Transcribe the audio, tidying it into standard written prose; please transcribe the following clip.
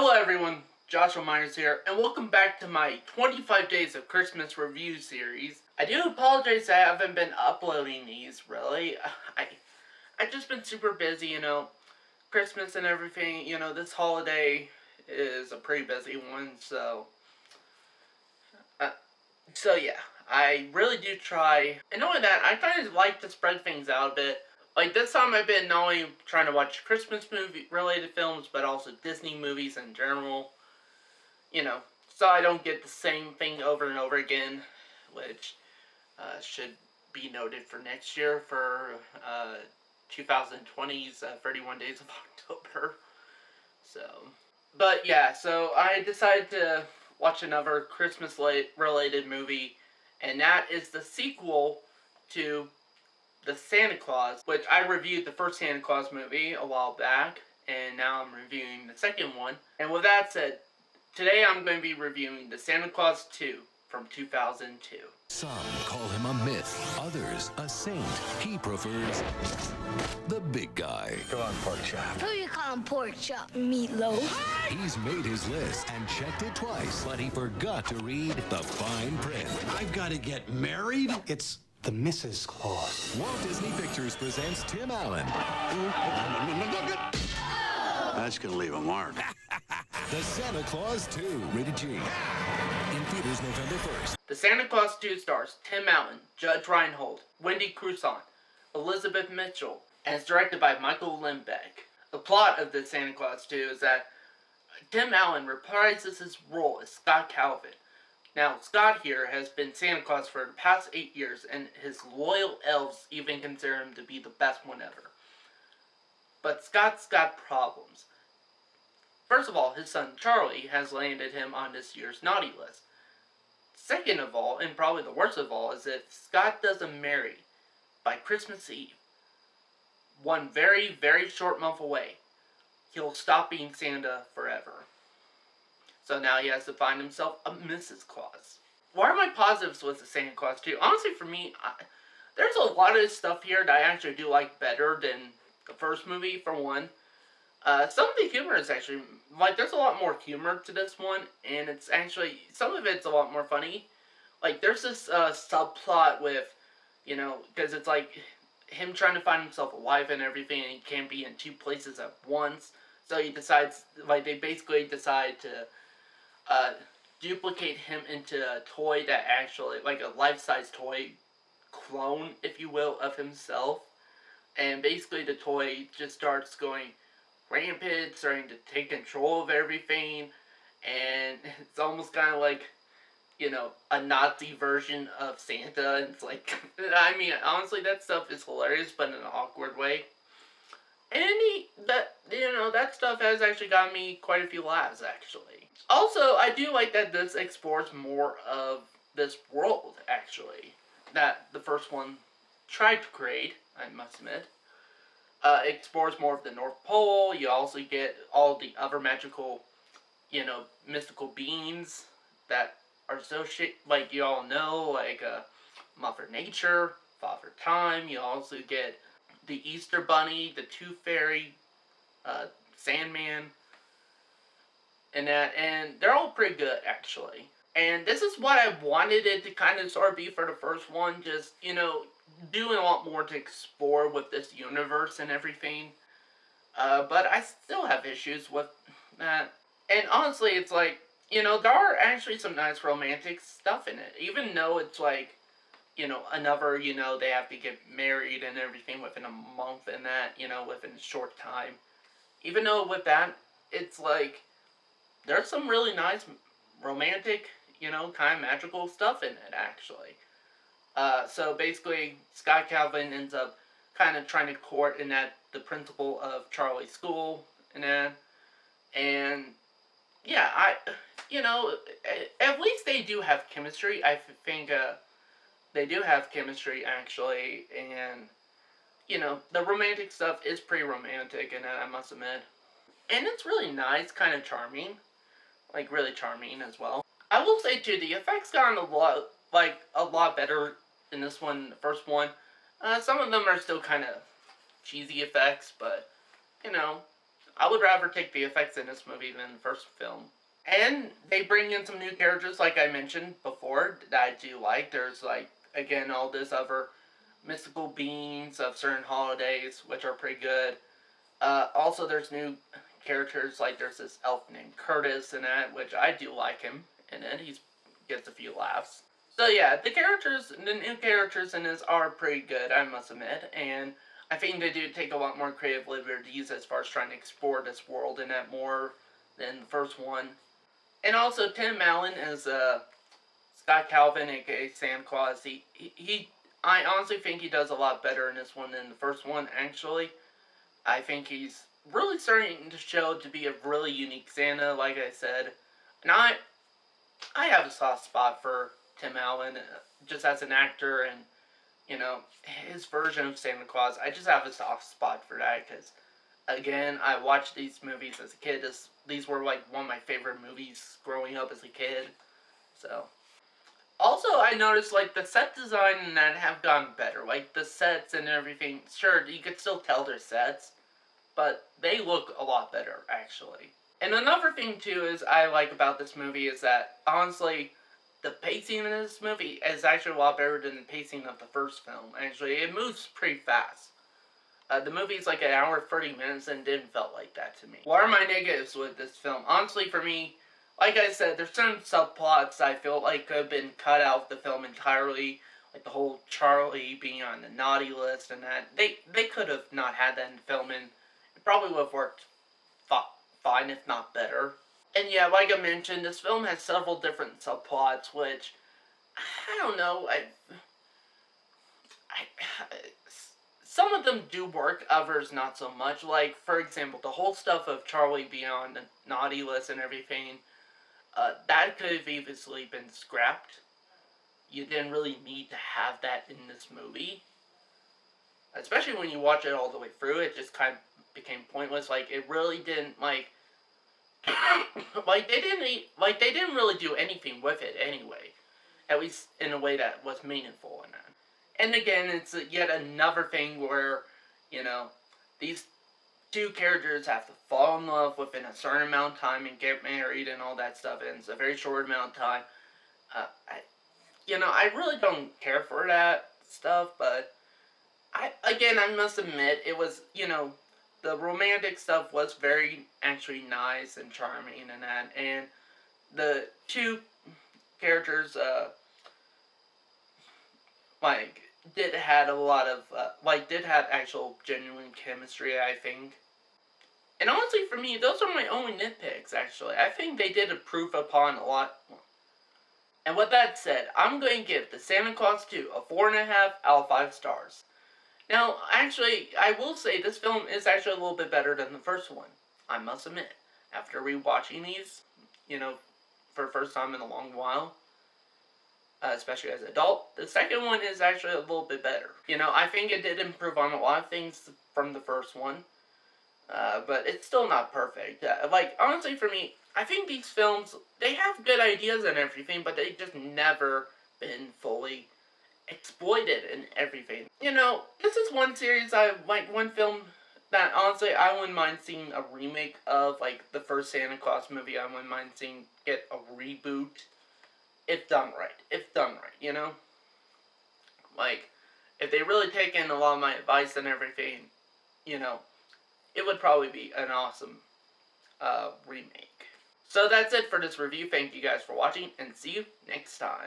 Hello everyone, Joshua Myers here, and welcome back to my 25 Days of Christmas review series. I do apologize I haven't been uploading these, really. I've just been super busy, Christmas and everything, this holiday is a pretty busy one, uh, so yeah, I really do try. And knowing that, I kind of like to spread things out a bit. Like this time I've been not only trying to watch Christmas movie related films, but also Disney movies in general. So I don't get the same thing over and over again, which should be noted for next year for 2020's 31 Days of October. So, but yeah, so I decided to watch another Christmas related movie, and that is the sequel to The Santa Claus, which I reviewed the first Santa Claus movie a while back, and now I'm reviewing the second one. And with that said, today I'm going to be reviewing The Santa Claus 2 from 2002. Some call him a myth, others a saint. He prefers the big guy. Go on, pork chop. Who you calling pork chop, meatloaf? He's made his list and checked it twice, but he forgot to read the fine print. I've got to get married? It's the Mrs. Claus. Walt Disney Pictures presents Tim Allen. That's gonna leave a mark. The Santa Claus 2, rated G. In theaters November 1st. The Santa Claus 2 stars Tim Allen, Judge Reinhold, Wendy Cruzan, Elizabeth Mitchell, and is directed by Michael Lembeck. The plot of The Santa Claus 2 is that Tim Allen reprises his role as Scott Calvin. Now, Scott here has been Santa Claus for the past 8 years, and his loyal elves even consider him to be the best one ever. But Scott's got problems. First of all, his son Charlie has landed him on this year's naughty list. Second of all, and probably the worst of all, is if Scott doesn't marry by Christmas Eve, one very, very short month away, he'll stop being Santa forever. So now he has to find himself a Mrs. Claus. What are my positives with the Santa Claus 2? Honestly, for me, there's a lot of stuff here that I actually do like better than the first movie, for one. Some of the humor is actually, there's a lot more humor to this one, and it's actually, some of it's a lot more funny. There's this subplot with, because it's him trying to find himself a wife and everything, and he can't be in two places at once. So he decides, they basically decide to duplicate him into a toy that actually, a life-size toy clone, if you will, of himself. And basically the toy just starts going rampant, starting to take control of everything, and it's almost kind of like, a Nazi version of Santa, and it's honestly, that stuff is hilarious, but in an awkward way. And that stuff has actually gotten me quite a few laughs, actually. Also, I do like that this explores more of this world, actually, that the first one tried to create, I must admit. Explores more of the North Pole. You also get all the other magical, mystical beings that are associated, you all know, Mother Nature, Father Time. You also get the Easter Bunny, the Tooth Fairy, Sandman, and they're all pretty good, actually. And this is what I wanted it to kind of sort of be for the first one, just, doing a lot more to explore with this universe and everything. But I still have issues with that. And honestly, it's there are actually some nice romantic stuff in it. Even though it's another, they have to get married and everything within a month and that, within a short time. Even though with that, it's there's some really nice romantic, kind of magical stuff in it, actually. So basically, Scott Calvin ends up kind of trying to court in that the principal of Charlie's school and that. And yeah, at least they do have chemistry. I think they do have chemistry, actually, and the romantic stuff is pretty romantic, and I must admit. And it's really nice, kind of charming, really charming as well. I will say too, the effects got a lot better in this one, the first one. Some of them are still kind of cheesy effects, but I would rather take the effects in this movie than the first film. And they bring in some new characters, like I mentioned before, that I do like. There's, like, again, all this other mystical beings of certain holidays, which are pretty good. Also, there's new characters, like there's this elf named Curtis in that, which I do like him, and then he gets a few laughs. So yeah, the new characters in this are pretty good, I must admit, and I think they do take a lot more creative liberties as far as trying to explore this world in that more than the first one. And also, Tim Allen as Scott Calvin, aka Santa Claus, I honestly think he does a lot better in this one than the first one, actually. I think he's really starting to show to be a really unique Santa, like I said. And I have a soft spot for Tim Allen, just as an actor, and, you know, his version of Santa Claus. I just have a soft spot for that, because, again, I watched these movies as a kid. These were, like, one of my favorite movies growing up as a kid. So, also, I noticed, like, the set design and that have gotten better. Like, the sets and everything, sure, you could still tell they're sets, but they look a lot better, actually. And another thing, too, is I like about this movie is that, honestly, the pacing in this movie is actually a lot better than the pacing of the first film. Actually, it moves pretty fast. The movie's like an hour 30 minutes and didn't felt like that to me. What are my negatives with this film? Honestly, for me, like I said, there's certain subplots I feel like could have been cut out of the film entirely. Like the whole Charlie being on the naughty list and that. They could have not had that in the film, and it probably would have worked fine, if not better. And yeah, like I mentioned, this film has several different subplots, which, I don't know, some of them do work, others not so much. Like, for example, the whole stuff of Charlie being on the naughty list and everything, that could have easily been scrapped. You didn't really need to have that in this movie. Especially when you watch it all the way through, it just kind of became pointless. Like, it really didn't, like, they didn't really do anything with it anyway. At least in a way that was meaningful in that. And again, it's yet another thing where, you know, these two characters have to fall in love within a certain amount of time and get married and all that stuff, and it's a very short amount of time. I really don't care for that stuff, but I must admit, it was, the romantic stuff was very, actually nice and charming and that, and the two characters, did have actual genuine chemistry, I think. And honestly, for me, those are my only nitpicks, actually. I think they did improve upon a lot more. And with that said, I'm going to give the Santa Claus 2 a 4.5 out of 5 stars. Now, actually, I will say this film is actually a little bit better than the first one, I must admit. After rewatching these, for the first time in a long while, especially as an adult, the second one is actually a little bit better. I think it did improve on a lot of things from the first one, but it's still not perfect. Honestly, for me, I think these films, they have good ideas and everything, but they just never been fully exploited in everything. This is one series one film that honestly I wouldn't mind seeing a remake of, the first Santa Claus movie. I wouldn't mind seeing get a reboot. If done right, if they really take in a lot of my advice and everything, it would probably be an awesome remake. So that's it for this review. Thank you guys for watching, and see you next time.